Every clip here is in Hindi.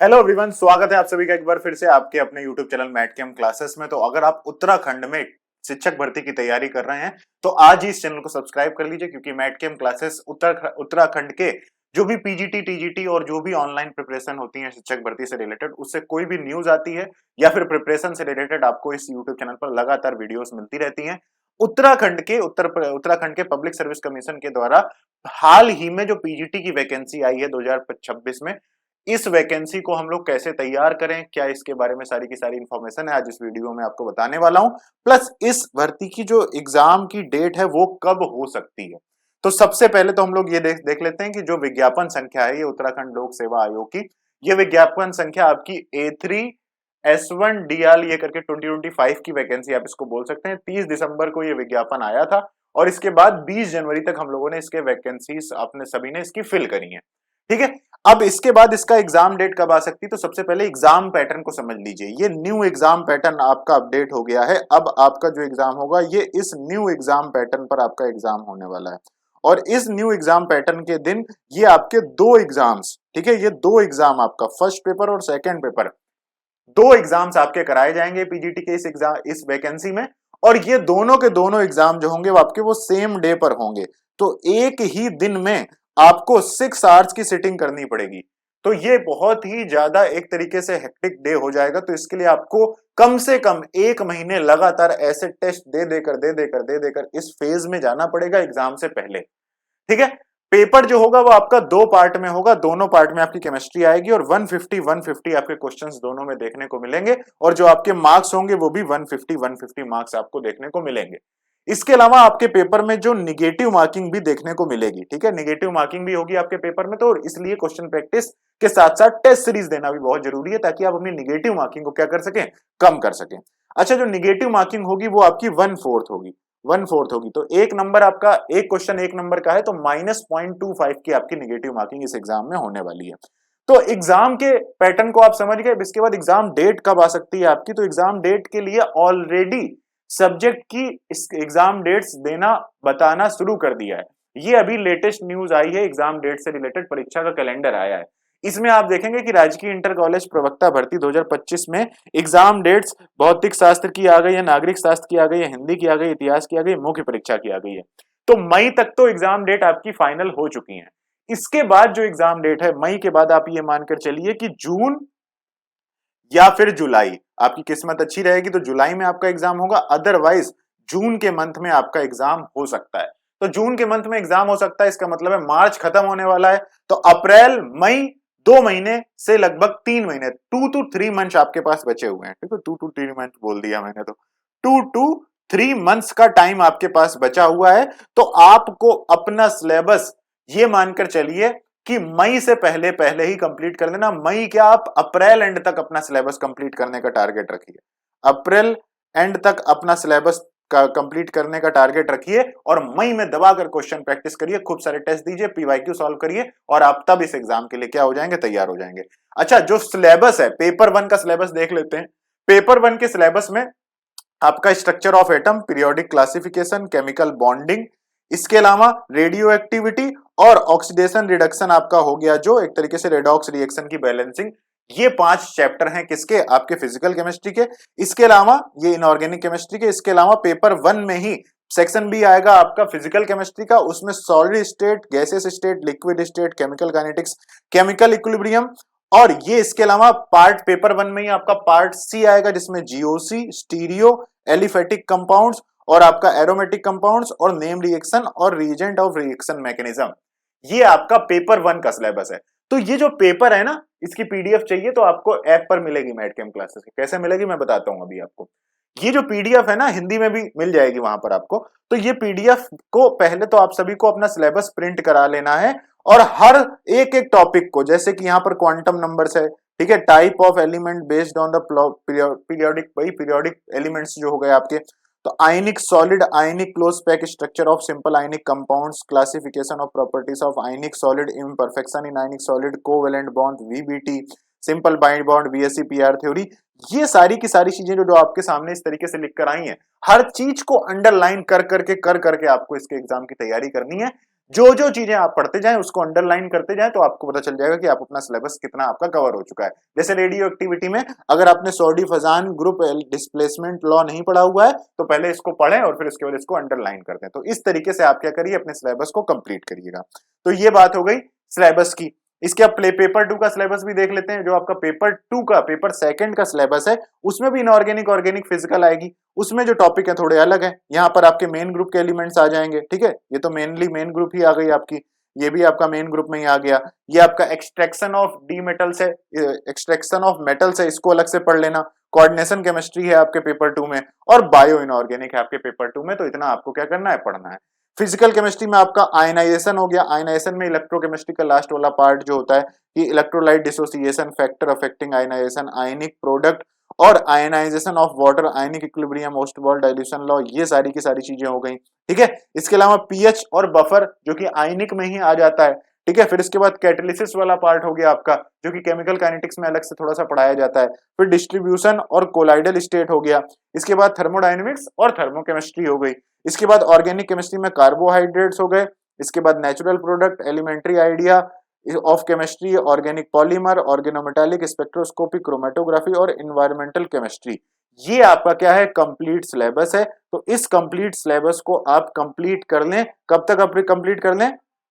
हेलो एवरीवन, स्वागत है आप सभी का एक बार फिर से आपके अपने YouTube channel Mat Cam classes में। तो अगर आप उत्तराखंड में शिक्षक भर्ती की तैयारी कर रहे हैं तो आज ही इस चैनल को सब्सक्राइब कर लीजिए, क्योंकि मैट कैम क्लासेस उत्तराखंड के जो भी पीजीटी टीजीटी और जो भी ऑनलाइन प्रिपरेशन होती है शिक्षक भर्ती से रिलेटेड, उससे कोई भी न्यूज आती है या फिर प्रिपरेशन से रिलेटेड आपको इस यूट्यूब चैनल पर लगातार वीडियोस मिलती रहती हैं। उत्तराखंड के पब्लिक सर्विस कमीशन के द्वारा हाल ही में जो पीजीटी की वैकेंसी आई है 2026 में, इस वैकेंसी को हम लोग कैसे तैयार करें, क्या इसके बारे में सारी की सारी इंफॉर्मेशन है आज इस वीडियो में आपको बताने वाला हूं। प्लस इस भर्ती की जो एग्जाम की डेट है वो कब हो सकती है। तो सबसे पहले तो हम लोग ये देख लेते हैं कि जो विज्ञापन संख्या है ये उत्तराखंड लोक सेवा आयोग की, ये विज्ञापन संख्या आपकी A3S1DL ये करके 2025 की वैकेंसी आप इसको बोल सकते हैं। 30 दिसंबर को ये विज्ञापन आया था और इसके बाद 20 जनवरी तक हम लोगों ने इसके वैकेंसीज अपने सभी ने इसकी फिल करी है। ठीक है, अब इसके बाद इसका एग्जाम डेट कब आ सकती है, तो सबसे पहले एग्जाम पैटर्न को समझ लीजिए। ये न्यू एग्जाम पैटर्न आपका अपडेट हो गया है। अब आपका जो एग्जाम होगा ये इस न्यू एग्जाम पैटर्न पर आपका एग्जाम होने वाला है और इस न्यू एग्जाम पैटर्न के दिन ये आपके दो एग्जाम्स, ठीक है, ये दो एग्जाम आपका फर्स्ट पेपर और सेकेंड पेपर, दो एग्जाम्स आपके कराए जाएंगे पीजीटी के इस वैकेंसी में। और ये दोनों के दोनों एग्जाम जो होंगे वो आपके वो सेम डे पर होंगे। तो एक ही दिन में आपको 6 आवर्स की सिटिंग करनी पड़ेगी। तो ये बहुत ही ज्यादा एक तरीके से हेक्टिक डे हो जाएगा। तो इसके लिए आपको कम से कम 1 महीने लगातार ऐसे टेस्ट दे देकर इस फेज में जाना पड़ेगा एग्जाम से पहले। ठीक है, पेपर जो होगा वो आपका दो पार्ट में होगा, दोनों पार्ट में आपकी केमिस्ट्री आएगी और 150 आपके क्वेश्चंस दोनों में देखने को मिलेंगे और जो आपके मार्क्स होंगे वो भी 150 मार्क्स आपको देखने को मिलेंगे। इसके अलावा आपके पेपर में जो निगेटिव मार्किंग भी देखने को मिलेगी, ठीक है, निगेटिव मार्किंग भी होगी आपके पेपर में। तो इसलिए क्वेश्चन प्रैक्टिस के साथ साथ टेस्ट सीरीज देना भी बहुत जरूरी है ताकि आप अपनी निगेटिव मार्किंग को क्या कर सकें, कम कर सकें। अच्छा, जो निगेटिव मार्किंग होगी वो आपकी 1/4 होगी, 1/4 होगी। तो एक नंबर आपका, एक क्वेश्चन 1 नंबर का है तो -0.25 की आपकी निगेटिव मार्किंग इस एग्जाम में होने वाली है। तो एग्जाम के पैटर्न को आप समझ गए। इसके बाद एग्जाम डेट कब आ सकती है आपकी, तो एग्जाम डेट के लिए ऑलरेडी सब्जेक्ट की एग्जाम डेट्स देना बताना शुरू कर दिया है। ये अभी लेटेस्ट न्यूज आई है, एग्जाम डेट से रिलेटेड परीक्षा का कैलेंडर आया है। इसमें आप देखेंगे कि राजकीय इंटर कॉलेज प्रवक्ता भर्ती 2025 में एग्जाम डेट्स भौतिक शास्त्र की आ गई है, नागरिक शास्त्र की आ गई है, हिंदी की आ गई, इतिहास की आ गई, मुख्य परीक्षा की आ गई है। तो मई तक तो एग्जाम डेट आपकी फाइनल हो चुकी है। इसके बाद जो एग्जाम डेट है मई के बाद आप ये मानकर चलिए कि जून या फिर जुलाई, आपकी किस्मत अच्छी रहेगी तो जुलाई में आपका एग्जाम होगा, अदरवाइज जून के मंथ में आपका एग्जाम हो सकता है। तो जून के मंथ में एग्जाम हो सकता है, इसका मतलब है मार्च खत्म होने वाला है तो अप्रैल मई 2 महीने से लगभग 3 महीने, 2 to 3 मंथ आपके पास बचे हुए हैं। ठीक है, 2 to 3 मंथ बोल दिया मैंने, तो 2 to 3 मंथ्स का टाइम आपके पास बचा हुआ है। तो आपको अपना सिलेबस ये मानकर चलिए कि मई से पहले पहले ही कंप्लीट कर देना। मई क्या, आप अप्रैल एंड तक अपना सिलेबस कंप्लीट करने का टारगेट रखिए। अप्रैल एंड तक अपना सिलेबस का कंप्लीट करने का टारगेट रखिए और मई में दबाकर क्वेश्चन प्रैक्टिस करिए, खूब सारे टेस्ट दीजिए, पीवाईक्यू सॉल्व करिए और आप तब इस एग्जाम के लिए क्या हो जाएंगे, तैयार हो जाएंगे। अच्छा, जो सिलेबस है, पेपर 1 का सिलेबस देख लेते हैं। पेपर 1 के सिलेबस में आपका structure of atom, periodic classification, chemical bonding, इसके अलावा रेडियो एक्टिविटी और ऑक्सीडेशन रिडक्शन आपका हो गया, जो एक तरीके से रेडॉक्स रिएक्शन की बैलेंसिंग। ये 5 चैप्टर हैं किसके, आपके फिजिकल केमिस्ट्री के। इसके अलावा ये इनऑर्गेनिक केमिस्ट्री के। इसके अलावा पेपर 1 में ही सेक्शन भी आएगा आपका फिजिकल केमिस्ट्री का, उसमें solid state, gases state, liquid state, chemical kinetics, chemical equilibrium. और ये इसके अलावा पार्ट पेपर 1 में ही आपका पार्ट सी आएगा जिसमें जीओसी, स्टीरियो, एलिफेटिक कंपाउंड्स और आपका एरोमेटिक कंपाउंड्स और नेम रिएक्शन और रीजेंट ऑफ रिएक्शन मैकेनिज्म। ये आपका पेपर 1 का सिलेबस है। तो ये जो पेपर है ना, इसकी पीडीएफ चाहिए तो आपको ऐप पर मिलेगी मैट कैम क्लासेस की। कैसे मिलेगी मैं बताता हूं अभी आपको। ये जो पीडीएफ है ना, हिंदी में भी मिल जाएगी वहां पर आपको। तो ये पीडीएफ को पहले तो आप सभी को अपना सिलेबस प्रिंट करा लेना है और हर एक एक टॉपिक को, जैसे कि यहाँ पर क्वांटम नंबर्स है, ठीक है, type of element based on the periodic, वही पीरियोडिक एलिमेंट्स जो हो गए आपके। तो आयनिक solid, ionic close pack structure of simple ionic compounds, classification of properties of ionic solid, imperfection in ionic solid, covalent bond, VBT, simple bind bond, BSc PR theory. ये सारी की सारी चीजें जो आपके सामने इस तरीके से लिख कर आई हैं, हर चीज को अंडरलाइन कर करके आपको इसके एग्जाम की तैयारी करनी है। जो जो चीजें आप पढ़ते जाएं उसको अंडरलाइन करते जाएं तो आपको पता चल जाएगा कि आप अपना सिलेबस कितना आपका कवर हो चुका है। जैसे रेडियो एक्टिविटी में अगर आपने सोडी फजान ग्रुप डिस्प्लेसमेंट लॉ नहीं पढ़ा हुआ है तो पहले इसको पढ़ें और फिर उसके बाद इसको अंडरलाइन कर दें। तो इस तरीके से आप क्या करिए, अपने सिलेबस को कंप्लीट करिएगा। तो ये बात हो गई सिलेबस की। इसके आप पेपर 2 का सिलेबस भी देख लेते हैं। जो आपका पेपर 2 का पेपर सेकंड का सिलेबस है उसमें भी इनऑर्गेनिक ऑर्गेनिक फिजिकल आएगी। उसमें जो टॉपिक है थोड़े अलग है। यहाँ पर आपके मेन ग्रुप के एलिमेंट्स आ जाएंगे। ठीक है, ये तो मेनली मेन ग्रुप ही आ गई आपकी, ये भी आपका मेन ग्रुप में ही आ गया। ये आपका एक्सट्रैक्शन ऑफ डी मेटल्स है, एक्सट्रैक्शन ऑफ मेटल्स है, इसको अलग से पढ़ लेना। कोऑर्डिनेशन केमिस्ट्री है आपके पेपर 2 में और बायो इनऑर्गेनिक है आपके पेपर 2 में। तो इतना आपको क्या करना है, पढ़ना है। फिजिकल केमिस्ट्री में आपका आयनाइजेशन हो गया। आयनाइजेशन में इलेक्ट्रोकेमिस्ट्री का लास्ट वाला पार्ट जो होता है कि electrolyte dissociation, factor affecting ionization, ionic product और ionization of water, ionic equilibrium, मोस्टबॉल डाइल्यूशन लॉ, ये सारी की सारी चीजें हो गई। ठीक है, इसके अलावा पीएच और बफर जो कि आयनिक में ही आ जाता है। ठीक है, फिर इसके बाद कैटालिसिस वाला पार्ट हो गया आपका जो कि केमिकल काइनेटिक्स में अलग से थोड़ा सा पढ़ाया जाता है। फिर डिस्ट्रीब्यूशन और कोलाइडल स्टेट हो गया। इसके बाद थर्मोडायनेमिक्स और थर्मोकेमिस्ट्री हो गई। इसके बाद ऑर्गेनिक केमिस्ट्री में कार्बोहाइड्रेट्स हो गए। इसके बाद natural product, elementary idea of chemistry, organic polymer, organometallic, spectroscopy, chromatography और इन्वायरमेंटल केमिस्ट्री। ये आपका क्या है, कंप्लीट सिलेबस है। तो इस कंप्लीट सिलेबस को आप कंप्लीट कर लें। कब तक आप कंप्लीट कर लें,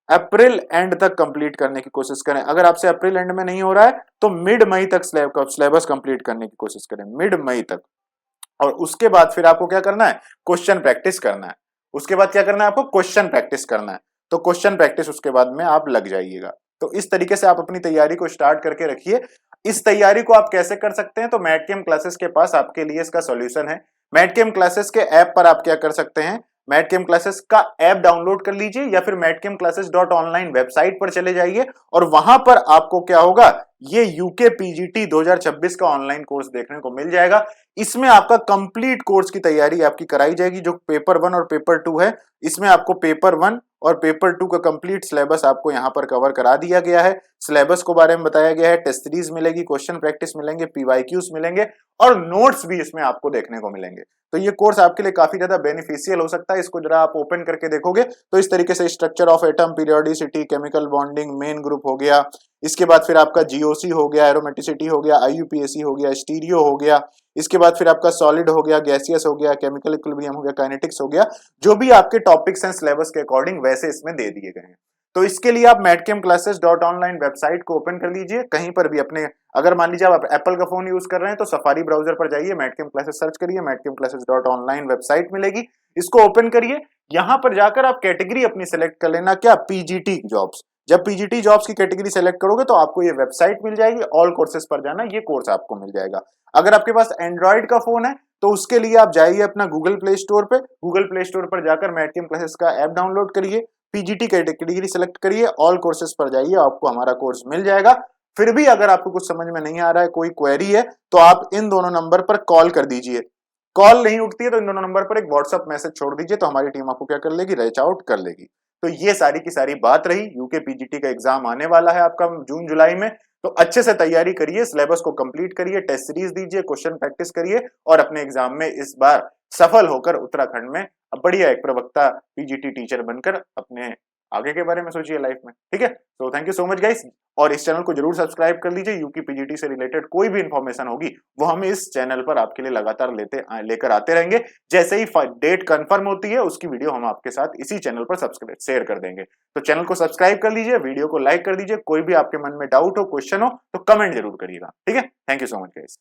अप्रैल एंड तक कंप्लीट करने की कोशिश करें। अगर आपसे अप्रैल एंड में नहीं हो रहा है तो मिड मई तक सिलेबस कंप्लीट करने की कोशिश करें, मिड मई तक। और उसके बाद फिर आपको क्या करना है, क्वेश्चन प्रैक्टिस करना है। उसके बाद क्या करना है, आपको क्वेश्चन प्रैक्टिस करना है। तो क्वेश्चन प्रैक्टिस उसके बाद में आप लग जाइएगा। तो इस तरीके से आप अपनी तैयारी को स्टार्ट करके रखिए। इस तैयारी को आप कैसे कर सकते हैं, तो मैटकेम क्लासेस के पास आपके लिए इसका सॉल्यूशन है। मैटकेम क्लासेस के ऐप पर आप क्या कर सकते हैं, मैटकेम क्लासेस का ऐप डाउनलोड कर लीजिए या फिर मैटकेमक्लासेस.ऑनलाइन वेबसाइट पर चले जाइए और वहां पर आपको क्या होगा, ये यूके पीजीटी 2026 का ऑनलाइन कोर्स देखने को मिल जाएगा। इसमें आपका कंप्लीट कोर्स की तैयारी आपकी कराई जाएगी। जो पेपर 1 और पेपर 2 है, इसमें आपको पेपर 1 और पेपर 2 का कंप्लीट सिलेबस आपको यहां पर कवर करा दिया गया है। सिलेबस को बारे में बताया गया है, टेस्ट सीरीज मिलेगी, क्वेश्चन प्रैक्टिस मिलेंगे, पीवाईक्यूज मिलेंगे और नोट्स भी इसमें आपको देखने को मिलेंगे। तो ये कोर्स आपके लिए काफी ज्यादा बेनिफिशियल हो सकता है। इसको जरा आप ओपन करके देखोगे तो इस तरीके से structure of atom, periodicity, chemical bonding, main group हो गया। इसके बाद फिर आपका जीओसी हो गया, एरोमेटिसिटी हो गया, आईयूपीएसी हो गया, स्टीरियो हो गया। इसके बाद फिर आपका सॉलिड हो गया, गैसियस हो गया, केमिकल इक्विलिब्रियम हो गया, काइनेटिक्स हो गया। जो भी आपके टॉपिक्स हैं सिलेबस के अकॉर्डिंग वैसे इसमें दे दिए गए हैं। तो इसके लिए आप मैटकेमक्लासेस.ऑनलाइन वेबसाइट को ओपन कर लीजिए। कहीं पर भी अपने, अगर मान लीजिए आप एप्पल का फोन यूज कर रहे हैं तो सफारी ब्राउजर पर जाइए, मैटकेम क्लासेस सर्च करिए, मैटकेमक्लासेस.ऑनलाइन वेबसाइट मिलेगी, इसको ओपन करिए। यहां पर जाकर आप कैटेगरी अपनी सेलेक्ट कर लेना, क्या, पीजीटी जॉब्स। जब पीजीटी जॉब्स की कैटेगरी सेलेक्ट करोगे तो आपको ये वेबसाइट मिल जाएगी, ऑल कोर्सेज पर जाना, ये कोर्स आपको मिल जाएगा। अगर आपके पास एंड्रॉइड का फोन है तो उसके लिए आप जाइए अपना गूगल प्ले स्टोर पे, गूगल प्ले स्टोर पर जाकर मैटकेम क्लासेस का ऐप डाउनलोड करिए, पीजीटी कैटेगरी सेलेक्ट करिए, ऑल कोर्सेज पर जाइए, आपको हमारा कोर्स मिल जाएगा। फिर भी अगर आपको कुछ समझ में नहीं आ रहा है, कोई क्वेरी है, तो आप इन दोनों नंबर पर कॉल कर दीजिए। कॉल नहीं उठती है तो इन दोनों नंबर पर एक व्हाट्सएप मैसेज छोड़ दीजिए, तो हमारी टीम आपको क्या कर लेगी, रीच आउट कर लेगी। तो ये सारी की सारी बात रही। यूके पीजीटी का एग्जाम आने वाला है आपका जून जुलाई में, तो अच्छे से तैयारी करिए, सिलेबस को कंप्लीट करिए, टेस्ट सीरीज दीजिए, क्वेश्चन प्रैक्टिस करिए और अपने एग्जाम में इस बार सफल होकर उत्तराखंड में बढ़िया एक प्रवक्ता पीजीटी टीचर बनकर अपने आगे के बारे में सोचिए लाइफ में। ठीक है, तो thank you so much guys, और इस चैनल को जरूर सब्सक्राइब कर लीजिए। यूके पीजीटी से रिलेटेड कोई भी इंफॉर्मेशन होगी वो हम इस चैनल पर आपके लिए लगातार लेकर आते रहेंगे। जैसे ही डेट कंफर्म होती है उसकी वीडियो हम आपके साथ इसी चैनल पर सब्सक्राइब शेयर कर देंगे। तो चैनल को सब्सक्राइब कर लीजिए, वीडियो को लाइक कर दीजिए। कोई भी आपके मन में डाउट हो, क्वेश्चन हो तो कमेंट जरूर करिएगा। ठीक है, thank you so much guys.